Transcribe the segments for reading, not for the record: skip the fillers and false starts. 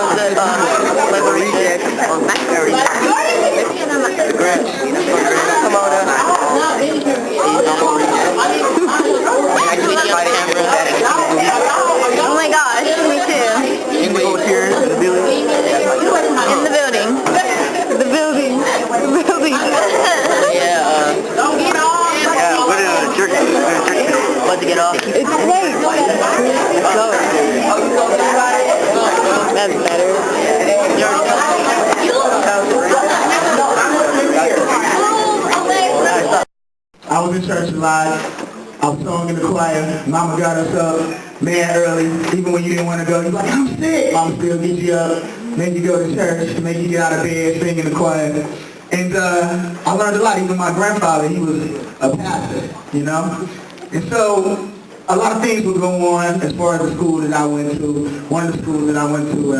was at Playboy Rejects on Blackberry. POMONA. Oh my gosh, me too. Indigo here in the building. In the building. The building. The building. Yeah, we're gonna jerk. About to get off. It's late. Let's go. That's better. I was in church live. I was sung in the choir. Mama got us up, man, early. Even when you didn't want to go, you're like, I'm sick. Mama still get you up, make you go to church, make you get out of bed, sing in the choir. And I learned a lot. Even my grandfather, he was a pastor, you know? And so a lot of things would go on as far as the school that I went to. One of the schools that I went to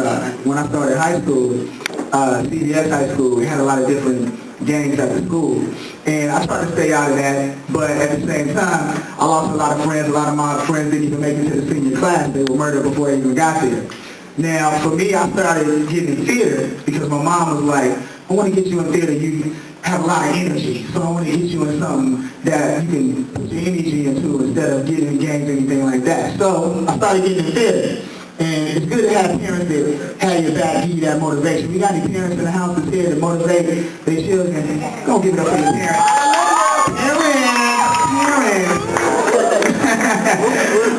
when I started high school, CBS High School, we had a lot of different gangs at the school. And I tried to stay out of that, but at the same time, I lost a lot of friends. A lot of my friends didn't even make it to the senior class. They were murdered before they even got there. Now, for me, I started getting in theater because my mom was like, I want to get you in theater. You have a lot of energy, so I want to get you in something that you can put your energy into instead of getting in gangs or anything like that. So I started getting in theater. And it's good to have parents that have your back, give you that motivation. If you got any parents in the house that's here to motivate their children, go give it up for your parents. Parents.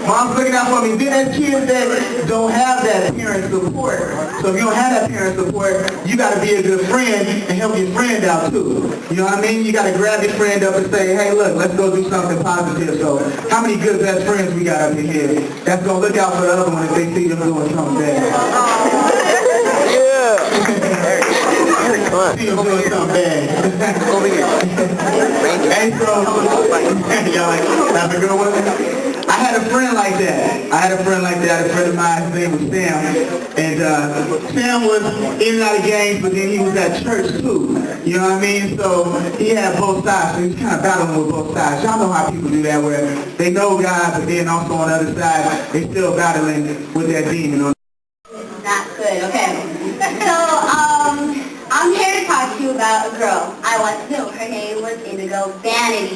Mom's looking out for me. Then there's kids that don't have that parent support. So if you don't have that parent support, you got to be a good friend and help your friend out too. You know what I mean? You got to grab your friend up and say, hey, look, let's go do something positive. So how many good best friends we got up in here that's going to look out for the other one if they see them doing something bad? Yeah. See them doing something bad. Over here. And so, y'all like, have a good one? I had a friend like that. A friend of mine, his name was Sam. And Sam was in and out of gangs, but then he was at church too. You know what I mean? So he had both sides. So he was kind of battling with both sides. Y'all know how people do that, where they know God, but then also on the other side, they still battling with that demon. Not good, okay. So, I'm here to talk to you about a girl I once knew. Her name was Indigo Vanity.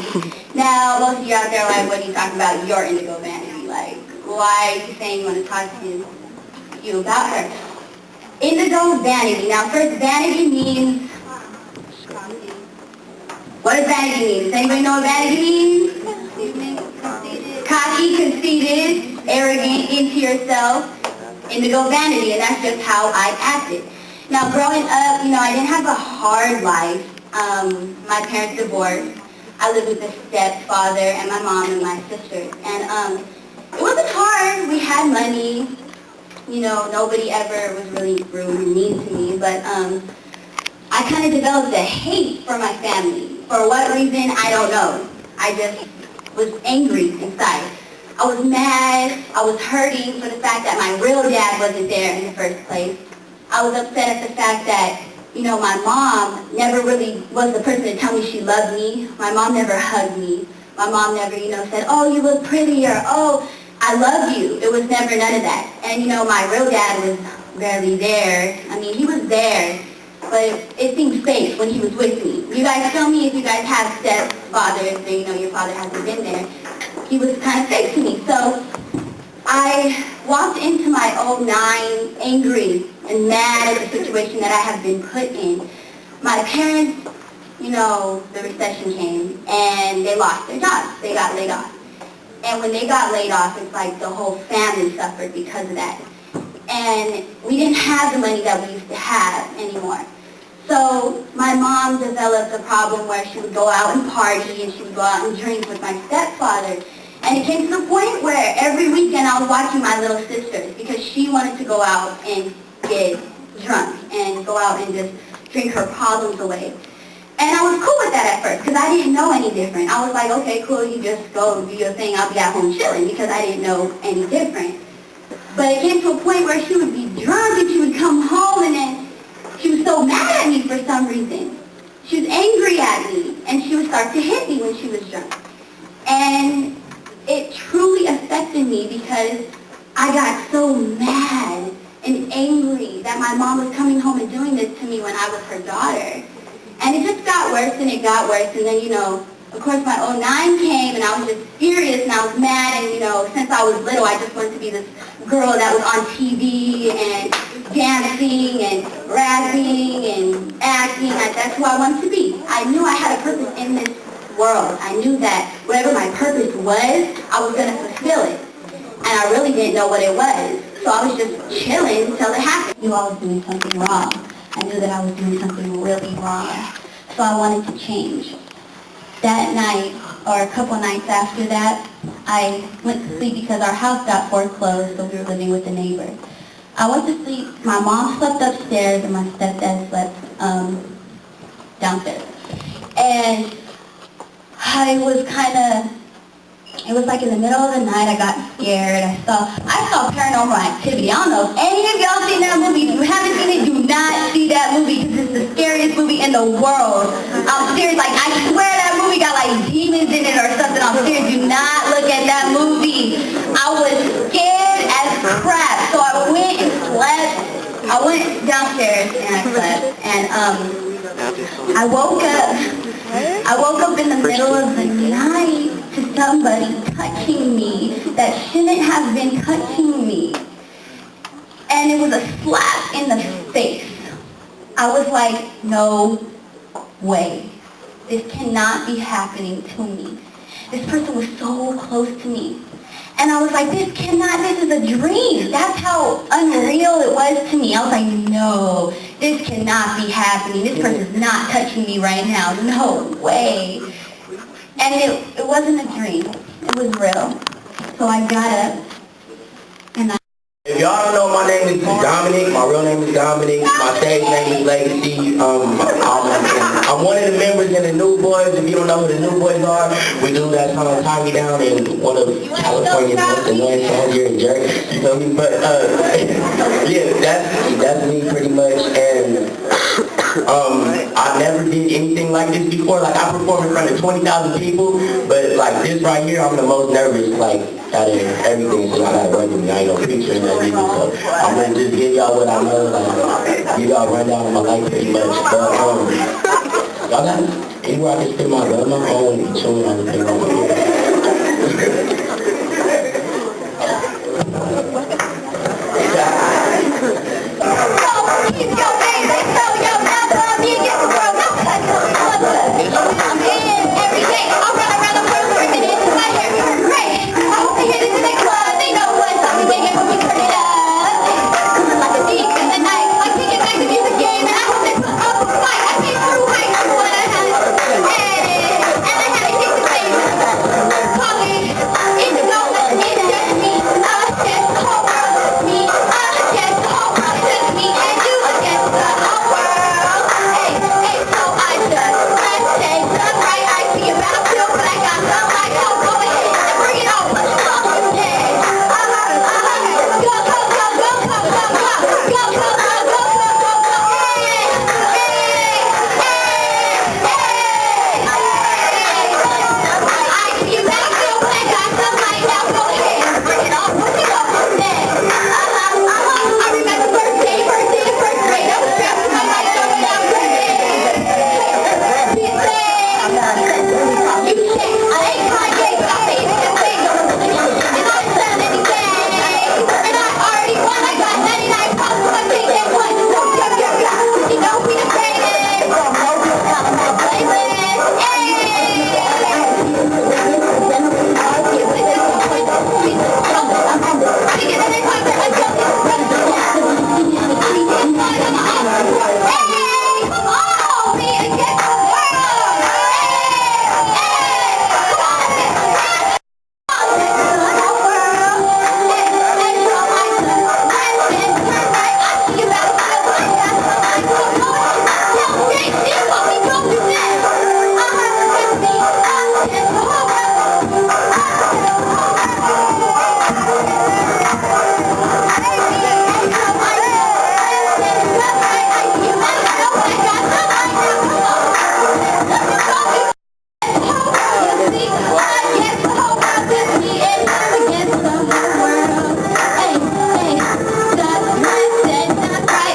Now, most of you out there are like, what are you talking about? Your Indigo Vanity. Like, why are you saying you want to talk to you about her? Indigo Vanity. Now, first, vanity means... What does vanity mean? Does anybody know what vanity means? Cocky, conceited, arrogant, into yourself. Indigo Vanity, and that's just how I acted. Now, growing up, I didn't have a hard life. My parents divorced. I lived with a stepfather and my mom and my sister. And it wasn't hard. We had money. Nobody ever was really rude or mean to me. But I kind of developed a hate for my family. For what reason, I don't know. I just was angry inside. I was mad. I was hurting for the fact that my real dad wasn't there in the first place. I was upset at the fact that, my mom never really was the person to tell me she loved me. My mom never hugged me. My mom never, said, oh, you look pretty, or, oh, I love you. It was never none of that. And, my real dad was barely there. I mean, he was there, but it seemed fake when he was with me. You guys tell me if you guys have stepfathers, or, your father hasn't been there. He was kind of fake to me. So I walked into my 09 angry and mad at the situation that I have been put in. My parents, the recession came and they lost their jobs. They got laid off. And when they got laid off, it's like the whole family suffered because of that. And we didn't have the money that we used to have anymore. So my mom developed a problem where she would go out and party and she would go out and drink with my stepfather. And it came to the point where every weekend I was watching my little sisters because she wanted to go out and get drunk and go out and just drink her problems away. And I was cool with that at first because I didn't know any different. I was like, okay, cool, you just go do your thing. I'll be at home chilling because I didn't know any different. But it came to a point where she would be drunk and she would come home and then she was so mad at me for some reason. She was angry at me and she would start to hit me when she was drunk. And it truly affected me because I got so mad and angry that my mom was coming home and doing this to me when I was her daughter. And it just got worse and it got worse, and then, of course my '09 came, and I was just furious, and I was mad, and, since I was little, I just wanted to be this girl that was on TV and dancing and rapping and acting. That's who I wanted to be. I knew I had a purpose in this world. I knew that whatever my purpose was, I was going to fulfill it. And I really didn't know what it was. So I was just chilling until it happened. I knew I was doing something wrong. I knew that I was doing something really wrong. So I wanted to change. That night, or a couple nights after that, I went to sleep because our house got foreclosed, so we were living with a neighbor. I went to sleep. My mom slept upstairs, and my stepdad slept downstairs. And it was like in the middle of the night, I got scared. I saw Paranormal Activity. I don't know if any of y'all seen that movie. If you haven't seen it, do not see that movie because it's the scariest movie in the world. I'm serious. Like, I swear that movie got like demons in it or something. I'm serious. Do not look at that movie. I was scared as crap. So I went and slept. I went downstairs and I slept. And I woke up in the middle of the night to somebody touching me that shouldn't have been touching me. And it was a slap in the face. I was like, no way. This cannot be happening to me. This person was so close to me. And I was like, this is a dream. That's how unreal it was to me. I was like, no, this cannot be happening. This person's not touching me right now. No way. And it wasn't a dream. It was real. So I got up and If y'all don't know, my name is Dominic. My real name is Dominic. My stage name is Legacy. I'm one of the members in the New Boys. If you don't know who the New Boys are, we do that song "Tie Me Down" in one of California's most annoying songs here in Jerry. You feel me? But yeah, that's me pretty much. And I never did anything like this before. Like, I performed in front of 20,000 people, but like this right here, I'm the most nervous. Like, out of everything, so I gotta run to me. I ain't no picture in that video, so I'm gonna just give y'all what I know, like, give y'all a rundown of my life pretty much. But y'all got anywhere I can spit my gun on my phone and chewing on the thing over here.